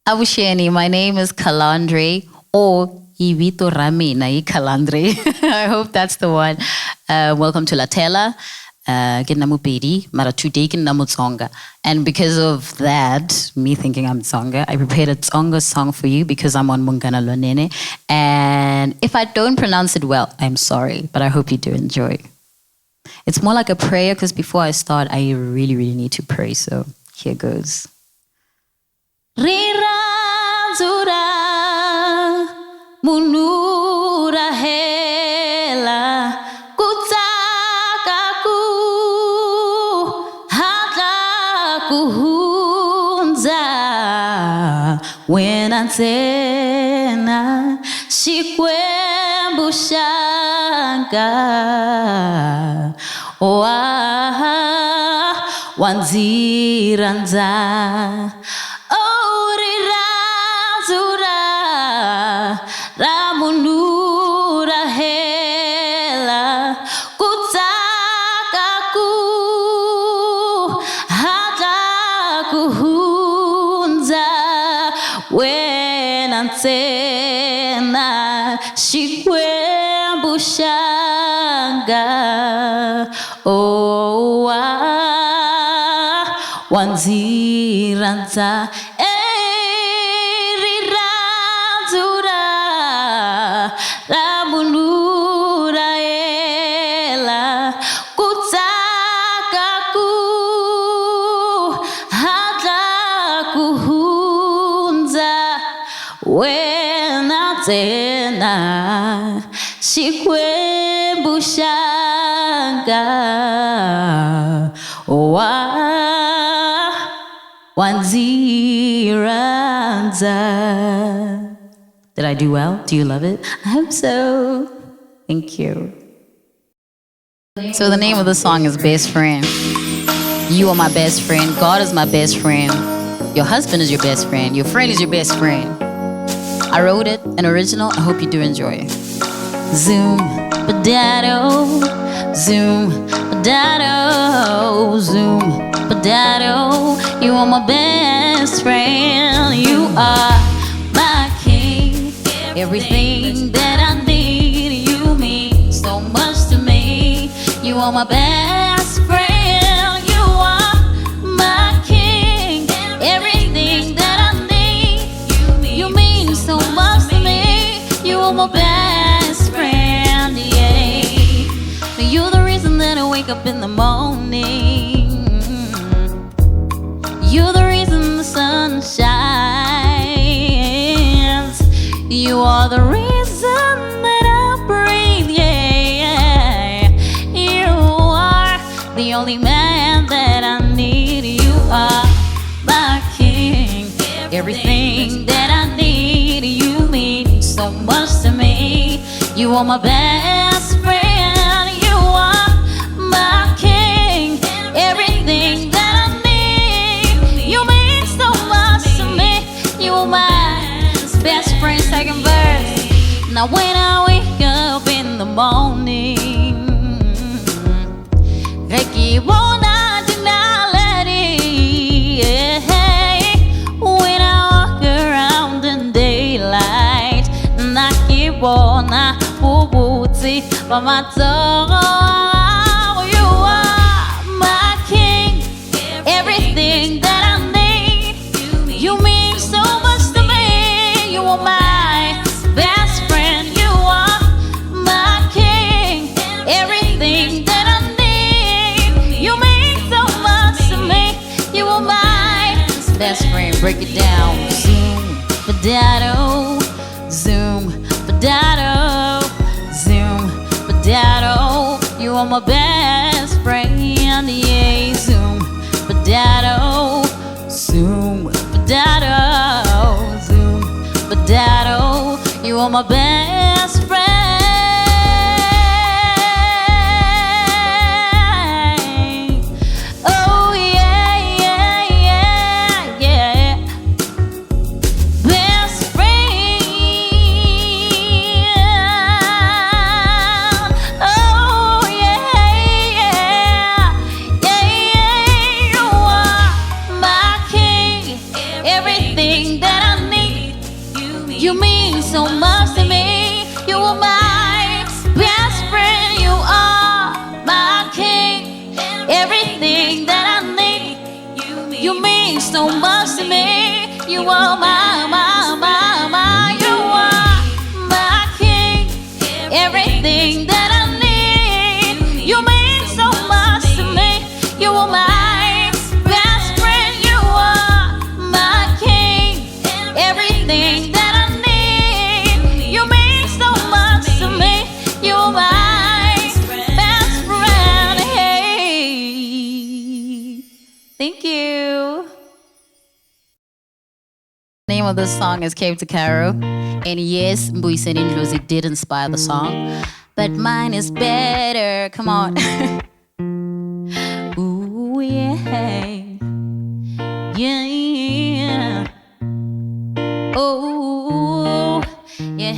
Avusheni, my name is Calandray or Ivito Ramina Calandray. I hope that's the one. Welcome to Lathela. Mara today Tsonga. And because of that, me thinking I'm Tsonga, I prepared a Tsonga song for you because I'm on Mungana Lonene. And if I don't pronounce it well, I'm sorry, but I hope you do enjoy. It's more like a prayer because before I start, I really, really need to pray. So here goes. Rirazura munura hela kutakaku hatakuhunza wenantena shikwembushanga wanziranza ramunura hela kutakaku hatakuhunza wenantena shikwembushanga wanziranza ramunura ela kutakaku hatakuhunza wenatena shikwembushanga wanziranza. Did I do well? Do you love it? I hope so. Thank you. So the name of the song is Best Friend. You are my best friend. God is my best friend. Your husband is your best friend. Your friend is your best friend. I wrote it, an original. I hope you do enjoy. Zoom, badado, zoom, badado, zoom, badado. You are my best friend. You are my king. Everything that I need, you mean so much to me. You are my best friend. You are my king. Everything that I need, you mean so much to me. You are my best friend, yeah. You're the reason that I wake up in the morning. You're the reason the sun shines. You are the reason that I breathe, yeah. You are the only man that I need. You are my king. Everything that I need, you mean so much to me. You are my best friend. You are my king. Everything that I need, you mean so much to me. You are my best friend. Second verse. Now when I wake up in the morning, when I walk around in daylight, nakibona ubuthi bamatongo. You are my king. Everything that I need, you mean so much to me. You are my best friend. You are my king. Everything that I need, you mean so much to me. You are my best friend. Break it down. Zoom, badado, zoom, badado, zoom, badado. You are my best friend. Yeah, zoom, badado, zoom, badado, zoom, badado. You are my best friend. Oh yeah, yeah, yeah, yeah. Best friend. Oh yeah, yeah, yeah, yeah. You are my king. Everything that I You mean so much to me. You are my best friend. You are my king. Everything that I need. You mean so much to me. You are my. You are my king. Everything that I need. You mean so much to me. You are my best friend. You are my king. Everything that I need. You mean so much to me. You are my best friend. Hey. Thank you. The name of this song is Cave to Cairo. And yes, Mbuisen and Josie did inspire the song, but mine is better. Come on. Ooh, yeah. Yeah. Oh, yeah.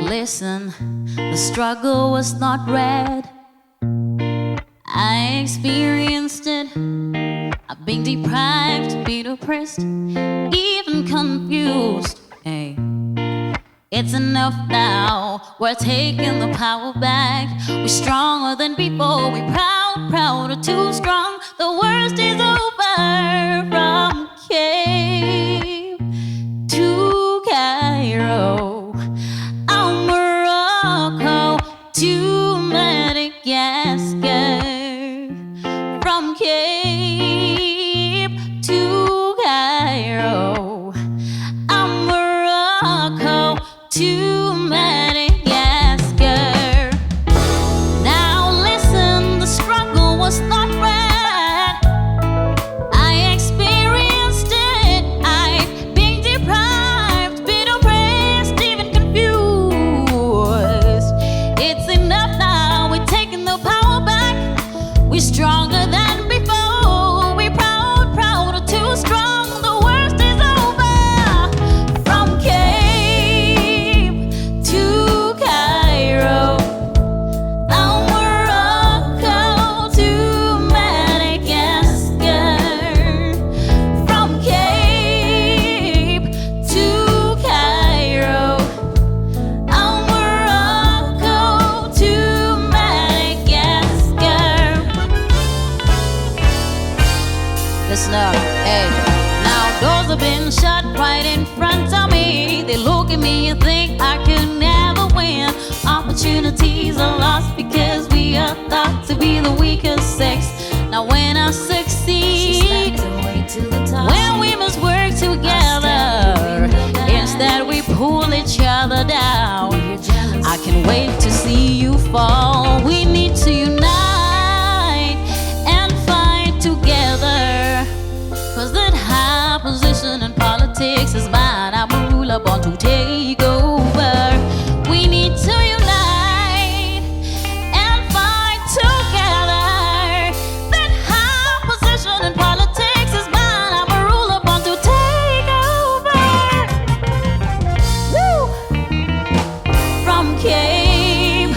Listen, the struggle was not red. I experienced it. I've been deprived, been oppressed, even confused. Hey, it's enough now. We're taking the power back. We're stronger than before. We're proud, too strong. The worst is over. From Cape to Cairo, I'm Morocco to Madagascar. From Cape to Cairo, I'm Morocco to Madagascar. Now listen, the struggle was not red. I experienced it. I've been deprived, been oppressed, even confused. It's enough now. We're taking the power back. We're stronger than before. We're proud, too strong. The worst is over. From Cape to Cairo, I'm Morocco to Madagascar. From Cape to Cairo, I'm Morocco to Madagascar. Listen up, hey. Now doors have been shut right in front of me. They look at me and think I could never win. Opportunities are lost because we are thought to be the weakest sex. Now when I succeed, when we must work together, instead we pull each other down. I can't wait to see you fall. We need to unite and fight together. Cause that high position in politics is mine. I'm a ruler born to take over. We need to unite and fight together. That high position in politics is mine. I'm a ruler born to take over. Woo! From Cape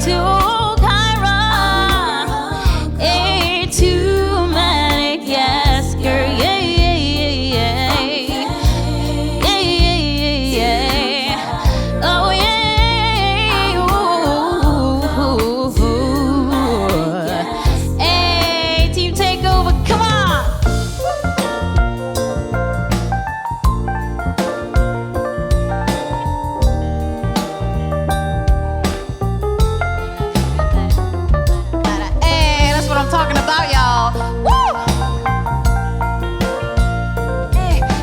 to Cairo, to Madagascar. Oh yeah. Ooh. Hey, team takeover, come on. Hey, that's what I'm talking about, y'all. Woo!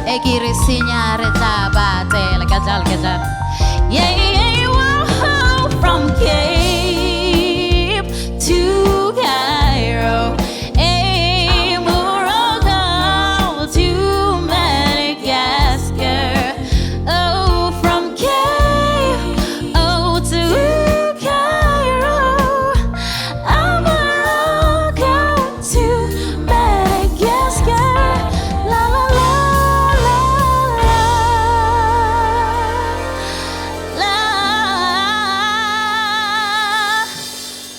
Hey, kiri signare tabate, la gajal. Yeah, whoa. From Cape to Cairo, hey, Morocco to Madagascar. Oh, from Cape, to Cairo, I'm Morocco to Madagascar. La la la la la.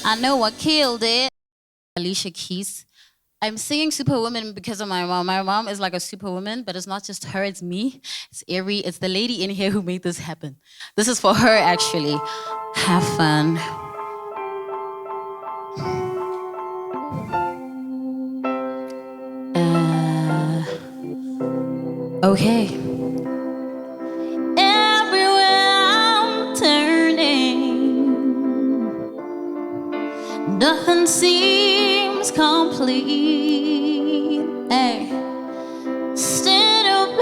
I know I killed it. Alicia Keys, I'm singing Superwoman because of my mom. My mom is like a superwoman, but it's not just her, it's me. It's the lady in here who made this happen. This is for her actually. Have fun. Okay. Everywhere I'm turning, nothing seems complete. Hey. Still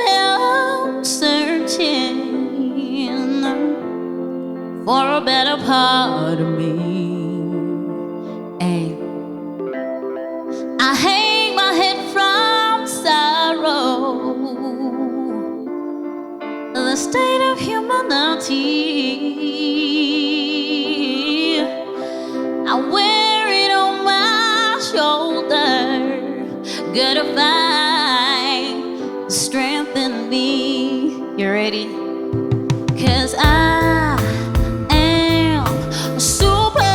I'm searching for a better part of me. Hey. I hang my head from sorrow, the state of humanity. I wear it on my shoulder, gotta find strength in me. You ready? 'Cause I am a superwoman.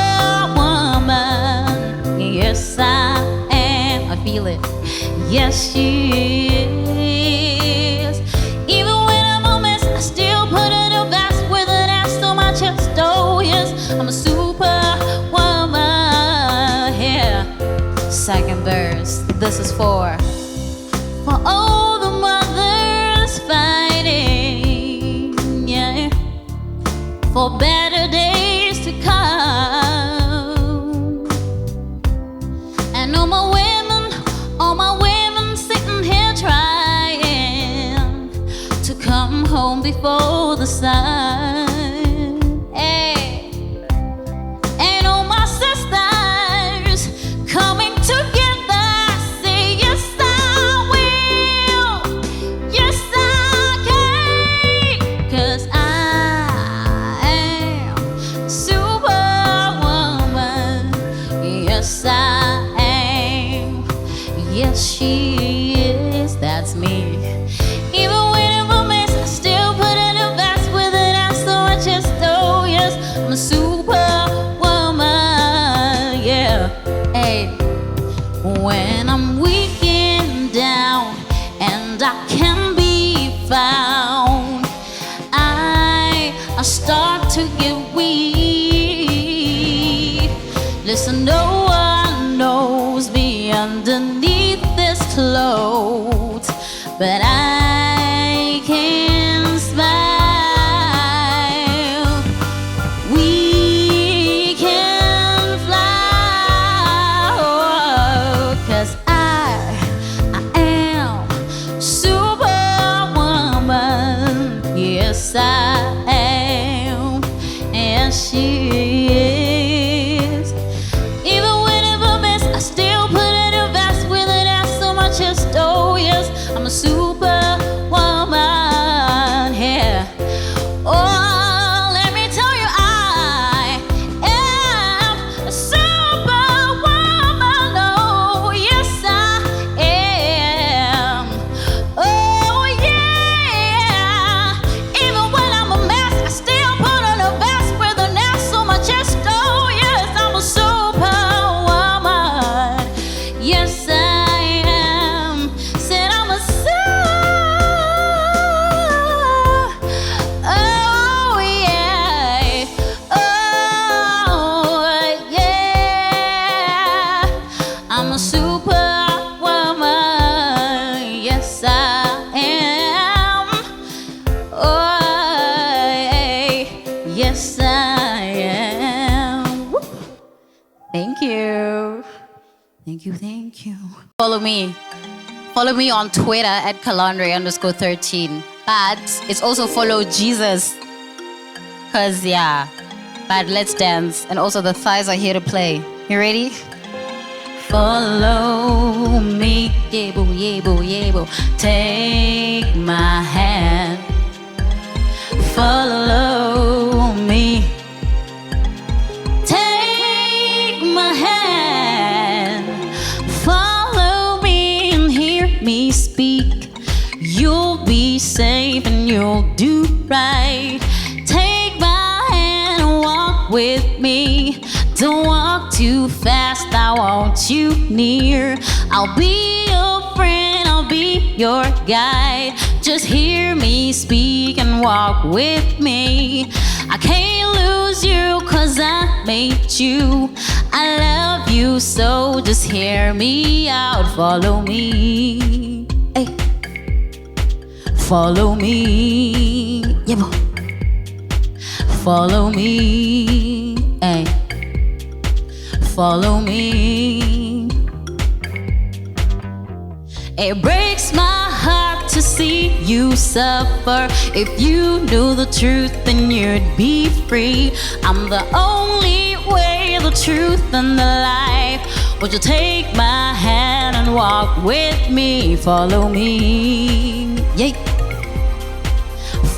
Yes, I am. I feel it. Yes, she is. Even when I'm a mess, I still put in a vest with an ass on my chest. Oh yes, I'm a superwoman. Yeah. Second verse. This is for all the mothers fighting, yeah, for better days to come. And all my women sitting here trying to come home before the sun. Hey. And all my sisters coming together, say yes I will, yes I can, 'cause I am superwoman. Yes I am. Yes she is. That's me. Even when I'm a mess, I still put in a vest with an ass on my chest. Oh yes, I'm a superwoman. Yeah. Hey. When I'm weak and down and I can be found, I start to get weak. Listen, no one knows me underneath this clothes, but I can smile. We can fly, 'cause I am superwoman. Yes I am. And she is. Even when I'm a mess, I still put in a vest with an ass on my chest. Oh yes, I'm a superwoman. Yeah. Oh, let me tell you, I am a superwoman. Oh yes I am. Oh yeah. Even when I'm a mess, I still put on a vest with an ass on my chest. Oh yes, I'm a superwoman. Yes I am. Said I'm a oh yeah. Oh yeah. I'm a superwoman. Yes I am. Oh yes I am. Woo. Thank you. Thank you, thank you. Follow me. Follow me on Twitter at Calandray_13. But it's also follow Jesus. 'Cause yeah. But let's dance. And also the thighs are here to play. You ready? Follow me. Yebo, yebo, yebo. Take my hand. Follow me. Take my hand. Follow me and hear me speak. You'll be safe and you'll do right. Take my hand and walk with me. Don't walk too fast, I want you near. I'll be your friend, I'll be your guide. Just hear me speak and walk with me. I can't lose you 'cause I made you. I love you, so just hear me out. Follow me, hey. Follow me, yeah, boy. Follow me, hey. Follow me. It breaks my heart to see you suffer. If you knew the truth, then you'd be free. I'm the only way, the truth, and the life. Would you take my hand and walk with me? Follow me, yeah.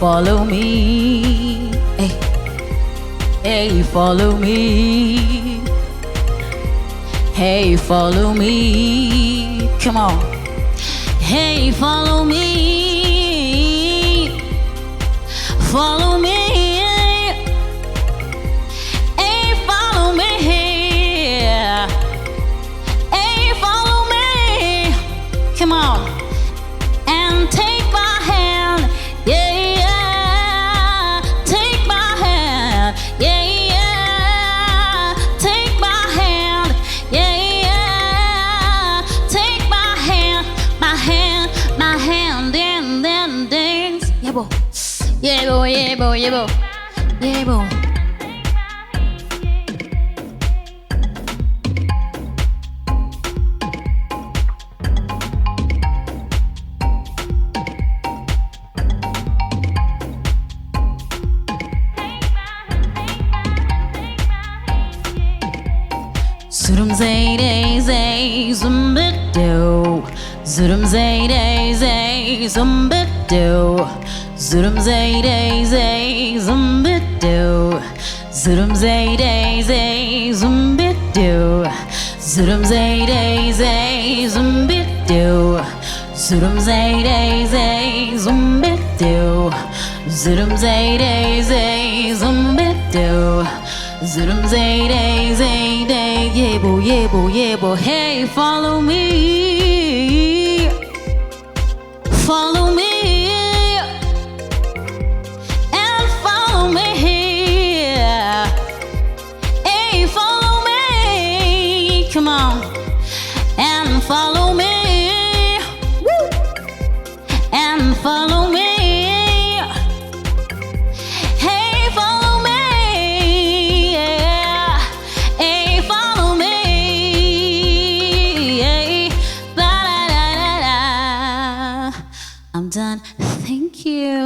Follow me, hey. Hey, follow me. Hey, follow me. Come on. Hey, follow me. Follow me. Hey, follow me. Hey, follow me. Come on. And take my hand. Yeah, yeah. Take my hand. Yeah, yeah. Take my hand. Yeah, yeah. Take my hand. My hand, and then dance. Yeah, boy. Yeah, boy, yeah, boy, yeah, boy. Yeah, boy. Zoom zay day zay zoom bit do. Zoom zay day zay zoom bit do. Zoom zay day zay zoom bit do. Zoom zay day zay zoom bit do. Zoom zay day zay zoom bit do. Zoom zay day zay zoom bit do. Zoom zay day zay zoom bit do. Zoom zay day zay day, yeah bo, yeah bo, yeah bo. Hey, follow me. Follow me. And follow me. Hey, follow me. Come on. And follow me. Woo. And follow me. I'm done. Thank you.